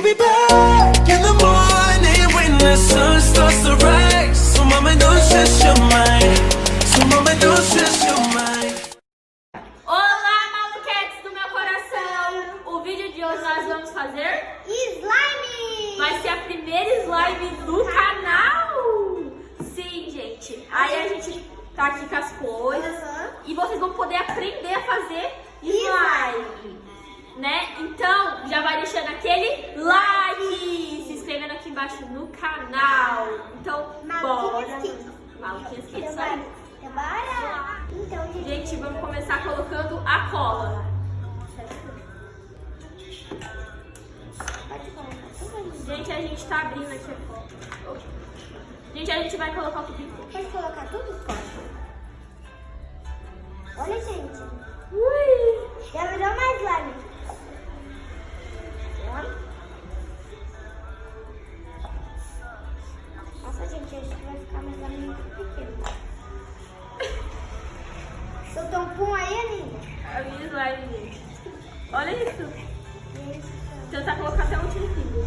be back in the morning when the sun starts to rise. So mama, don't stress your mind. So mama, don't stress your mind. Olá, maluquetes do meu coração! O vídeo de hoje nós vamos fazer slime! Vai ser a primeira slime do canal! Sim, gente. Aí a gente tá aqui com as coisas e vocês vão poder aprender a fazer slime, né? Então, já vai deixando aquele like, se inscrevendo aqui embaixo no canal. Então, bora! Maluquinhas Kids, sabe? Bora! Então, Gente, vamos começar colocando a cola. Gente, a gente tá abrindo aqui a cola. Gente, a gente vai colocar o tubinho. Pode colocar tudo, Scott? Olha, gente. Ui! Já virou mais slime. Nossa, gente, acho que vai ficar mais slime muito pequeno. Seu tampão aí, Aninha? A minha slime, gente. Olha isso. Tentar colocar até o último fio.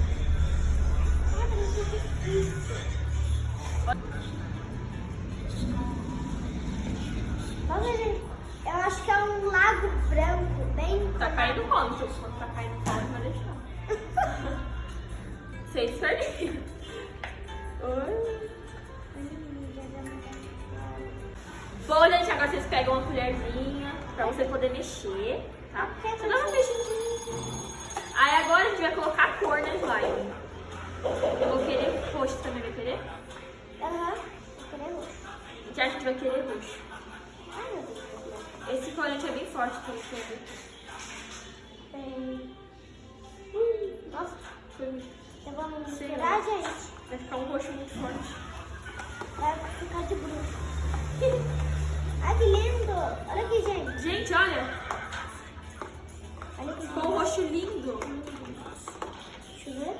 Nossa, gente, eu acho que é um lago branco, bem... Tá caindo quando? Quando tá caindo quando, vai deixar. Vocês perderam. Oi. Bom, gente, agora vocês pegam uma colherzinha pra você poder mexer, tá? Você dá uma mexidinha. Aí agora a gente vai colocar a cor na slime. Eu vou querer roxo, também vai querer? Aham, vou querer roxo. Já a gente vai querer roxo. Ai, meu Deus. Esse corante é bem forte, então eu quero. Nossa, foi muito. Então vamos Sei misturar, lá. gente. Vai ficar um roxo muito forte. Vai ficar de bruxo. Ai, que lindo! Olha aqui, gente. Gente, olha. Olha que Ficou um roxo lindo. Deixa eu ver.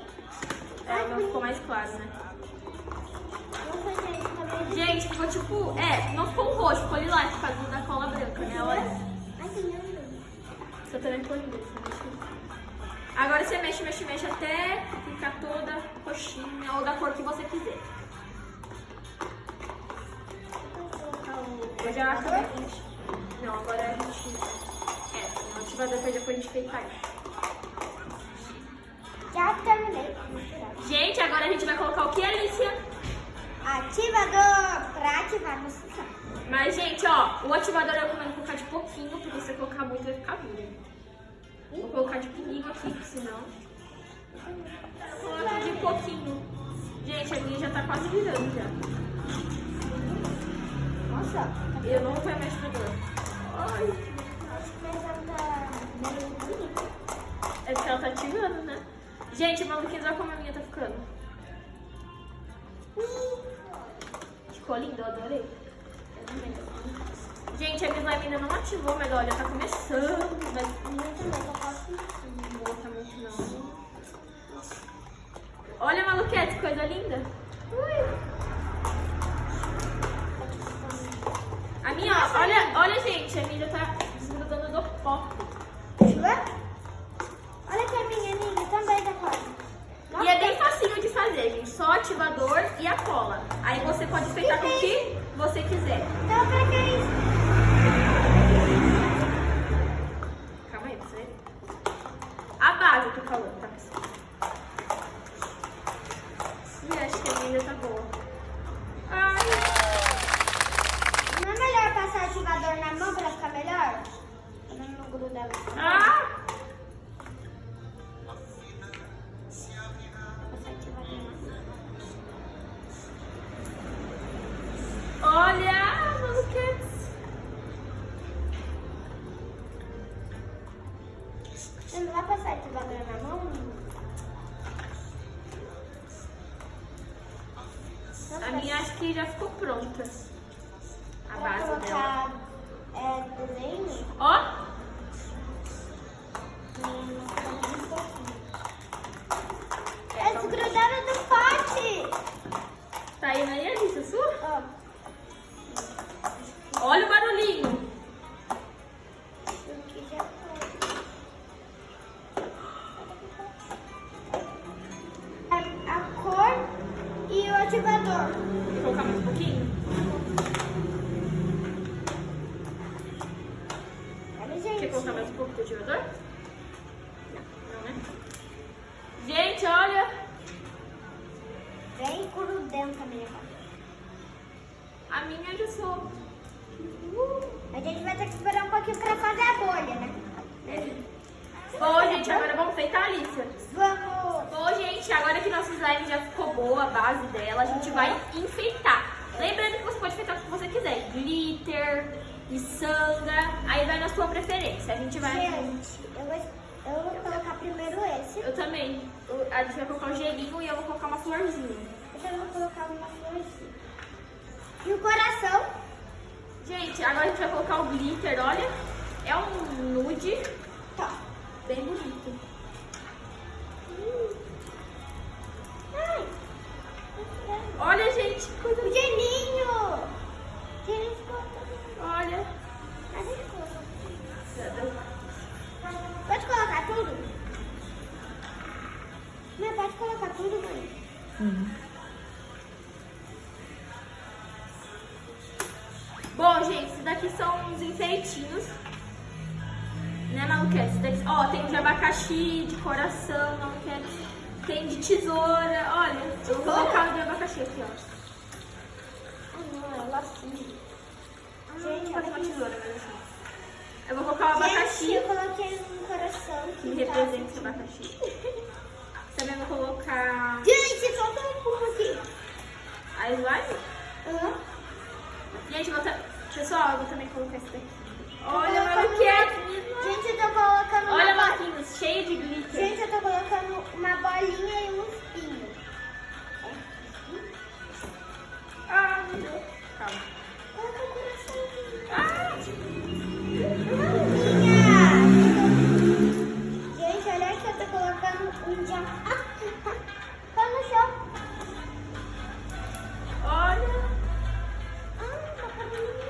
É, não ficou mais claro, né? Nossa, gente, tá bem... Gente, ficou tipo... não ficou um roxo, ficou lilás por causa da cola branca, né? Olha. Ai, que lindo. Você também ficou lindo. Agora você mexe, mexe, mexe até ficar toda roxinha ou da cor que você quiser. Eu já acabei de mexer. Não, agora a gente... o ativador pra depois a gente feitar ele. Já terminei de misturar. Gente, agora a gente vai colocar o que, Alicia? Ativador pra ativar no sistema. Mas, gente, ó, o ativador eu recomendo colocar de pouquinho, porque se você colocar muito vai ficar duro. Vou colocar de pouquinho aqui, senão... Coloca de pouquinho. Gente, a minha já tá quase virando já. Nossa. Eu não vou pôr mais ativador. Ai. Acho que essa tá meio bonita. É porque ela tá ativando, né? Gente, maluquinhos, olha como a minha tá ficando. Ficou lindo, eu adorei. Gente, a minha slime ainda não ativou, mas olha, tá começando. Mas não vou botar muito não. Olha, maluquete, que coisa linda. Ui. A minha, olha, gente, a minha já tá desgrudando do pó. Deixa eu ver. Olha que a minha amiga também tá quase. E é bem facinho de fazer, gente. Só o ativador e a cola. Aí você pode enfeitar com o que você quiser. Então, pra que isso? Calma aí, você. A base eu tô falando, tá? Ih, acho que a minha tá boa. Ai. Não é melhor passar o ativador na mão pra ficar melhor? Pra não grudar. Ah! Olha, maluquetes. Você não vai passar o ativador na mão? A minha acho que já ficou pronta. A Pra base dela. colocar desenho? Ó. É desgrudada do pote! Tá indo aí, Alice, sua? Ó. Olha o barulhinho. Aqui já foi. ativador. Vou colocar mais um pouquinho. Olha, Quer gente. colocar mais um pouco do ativador? Não, né? Gente, olha. Bem grudenta mesmo. A minha já sou. A gente vai ter que esperar um pouquinho pra fazer a bolha, né? Bom, gente, agora vamos feitar a Alicia. Vamos. Bom, gente, agora que nosso slime já ficou boa, a base dela, a gente vai enfeitar. Lembrando que você pode enfeitar o que você quiser. Glitter, miçanga, aí vai na sua preferência. A gente vai... Gente, eu vou colocar primeiro esse. Eu também. A gente vai colocar um gelinho e eu vou colocar uma florzinha. Eu já vou colocar uma florzinha. E o coração. Gente, agora a gente vai colocar o glitter, olha. É um nude Tá. bem bonito. Ai. Olha, gente, que coisa O linda. gelinho. Gelinho ficou todo. Olha. A gente colocou. Pode colocar tudo? Não, pode colocar tudo, mãe. Bom, gente, esses daqui são uns enfeitinhos. Né, Maluquete? Esse daqui, ó, tem de abacaxi, de coração, Maluquete. Tem de tesoura. Olha, eu vou colocar o de abacaxi aqui, ó. Ah, não, é lacinho. Gente, Gente, fazer olha uma que... tesoura, mas assim. Eu vou colocar o abacaxi, Gente, eu coloquei um coração que que tá... representa esse abacaxi. Também vou colocar Gente, falta um pouco aqui. a slime. Aham. Gente, pessoal, eu vou também colocar esse daqui. Olha, Colocando Maluquete. Gente, eu tô colocando Olha, uma Marquinhos, cheio de glitter. Gente, eu tô colocando uma bolinha e um espinho. Ah, meu Deus. Calma. Coloca o coraçãozinho. Ah, Gente, olha que eu tô colocando um diamante. Tá no chão. olha. Tá cabelinho.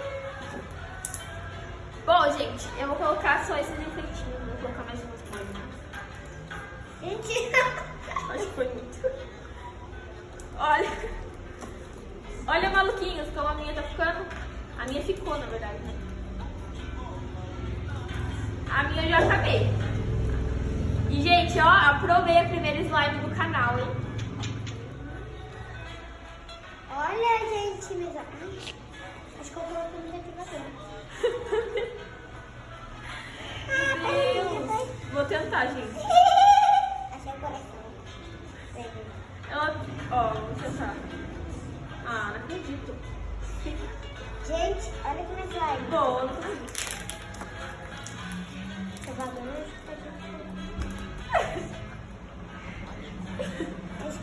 Bom, gente, eu vou colocar só esses enfeitinhos. Vou colocar mais umas coisas. Gente, Acho que foi muito. Olha. Olha, maluquinhos, como a minha tá ficando. A minha ficou, na verdade, né? A minha eu já acabei. E, gente, ó, aprovei a primeira slime do canal, hein? olha, gente, mas... Ai, acho que eu coloquei no desativador. Meu Deus. Vou tentar, gente. Achei o coração. Ela... Ó, vou tentar. Ah, não acredito. Gente, olha que mais slime. Bom, não acredito.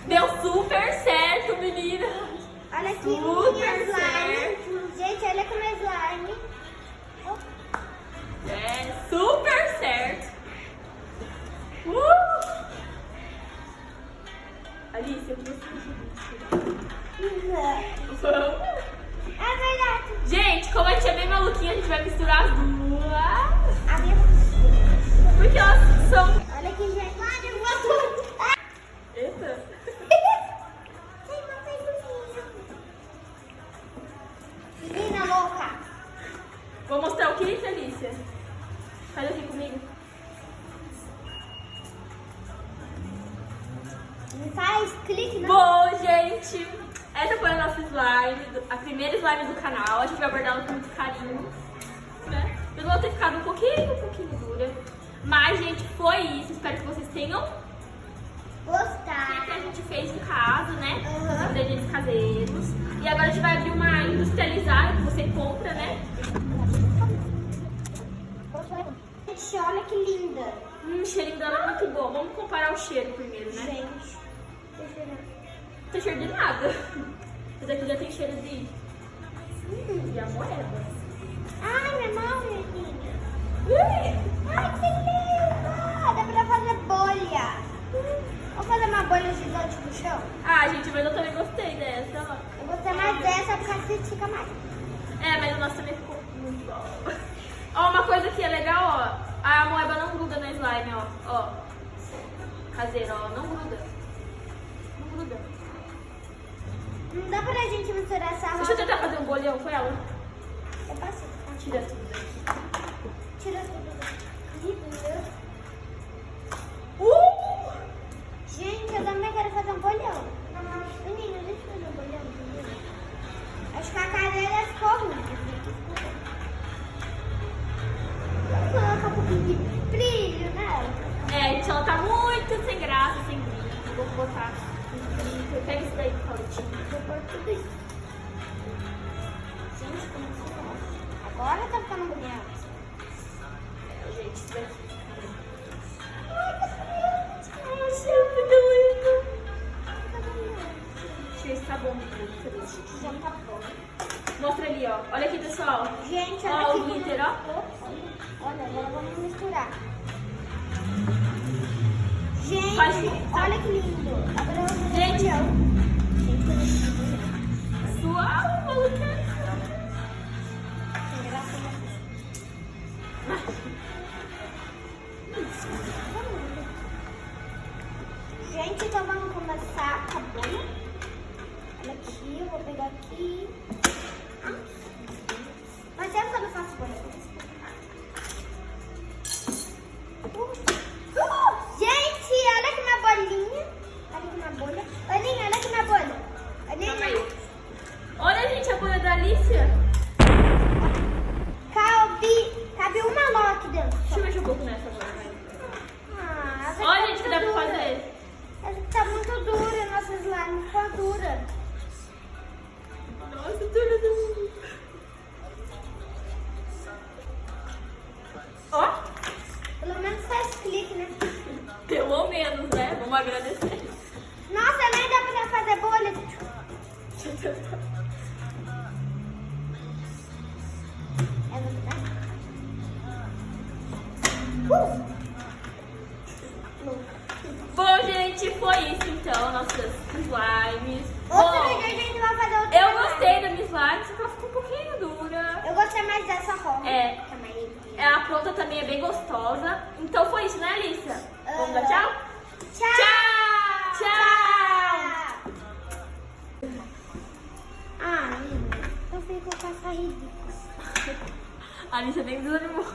Deu super certo, menina. Olha aqui, Super minha slime. certo. Gente, olha como é slime. É, super certo. Alice, eu preciso. Vamos. É verdade. Gente, como a gente é bem maluquinha, a gente vai misturar as duas. A minha... Porque elas são... Olha aqui, gente. Olha, eu vou... Eita. Ai, mamãe, menina louca. Vou mostrar o que, Alicia? Faz aqui comigo. Me faz clique na... Bom, gente, essa foi a nossa slime, a primeira slime do canal. A gente vai guardá-la com muito carinho, né? Eu vou ter ficado um pouquinho dura. Mas, gente, foi isso. Espero que vocês tenham Gostar. que a gente fez em casa, né? Uhum. Os ingredientes caseiros. E agora a gente vai abrir uma industrializada que você compra, né? Gente, olha que linda. O cheirinho dela é muito bom. Vamos comparar o cheiro primeiro, né? Gente, deixa eu ver. Não tem cheiro de nada. Esse daqui já tem cheiro de amoeba. Ai, minha mão, minha linda. Ai, que linda. Dá pra fazer bolha. Vamos fazer uma bolha gigante no chão? Ah, gente, mas eu também gostei dessa. Ó. Eu gostei mais dessa porque assim fica mais. É, mas o nosso também ficou muito bom. Ó, uma coisa que é legal, ó. A moeba não gruda na slime, ó. Ó. Caseiro, ó. Não gruda. Não gruda. Não dá pra gente misturar essa rosa. Deixa eu tentar fazer um bolhão com ela. Eu passo. Tira tudo daqui. Tira tudo daqui. Gente, eu também quero fazer um bolhão. Menina, deixa eu fazer um bolhão. Acho que a cadeira ficou ruim. Vamos colocar um pouquinho de brilho nela. Gente, ela tá muito sem graça, sem brilho. Vou botar um brilho. Pega isso daí, Paulitinho. Vou pôr tudo isso. Gente, como que ficou? Agora tá ficando bonito. Gente, isso daqui. Deixa esse sabão de Já tá bom. Mostra ali, ó. Olha aqui, pessoal. Gente, Ó, olha o que glitter, ó. Olha, agora vamos misturar. Faz Gente, isso. olha que lindo. Agora eu vou fazer Gente. um bolhão. Gente, Sua maluca. sem graça, né? Gente, então vamos começar com a bolha. Olha aqui, eu vou pegar aqui. Mas sempre que eu não faço bolha, gente, olha aqui minha bolinha. Olha aqui minha bolha. Aninha, olha aqui minha bolha. Calma Aninha, aí. Olha, gente, a bolha da Alicia. cabe uma ló aqui dentro. Deixa eu mexer um pouco nessa bolha, vai. Ah, essa Olha, tá gente, que muito dá pra dura. fazer. Essa tá muito dura, nossa slime ficou dura. Nossa, tudo. Ó, Pelo menos faz clique, né? pelo menos, né? Vamos agradecer. Nossa, nem dá pra fazer bolha. É verdade? Bom, gente, foi isso então, nossas slimes. Outro Bom, dia a gente vai fazer outra. eu gostei da minha slime, só que ela ficou um pouquinho dura. Eu gostei mais dessa rosa. É. Também. A pronta também é bem gostosa. Então foi isso, né, Alicia? Vamos dar tchau? Tchau! Tchau! Ah, menina, eu fico com essa ridícula. A Alicia nem desanimou.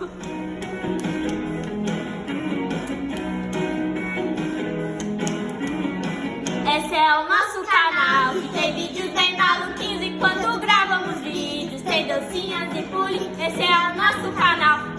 Esse é o nosso canal, que tem vídeos bem maluquinhos enquanto gravamos vídeos. Tem dancinhas e pulinhos, esse é o nosso canal.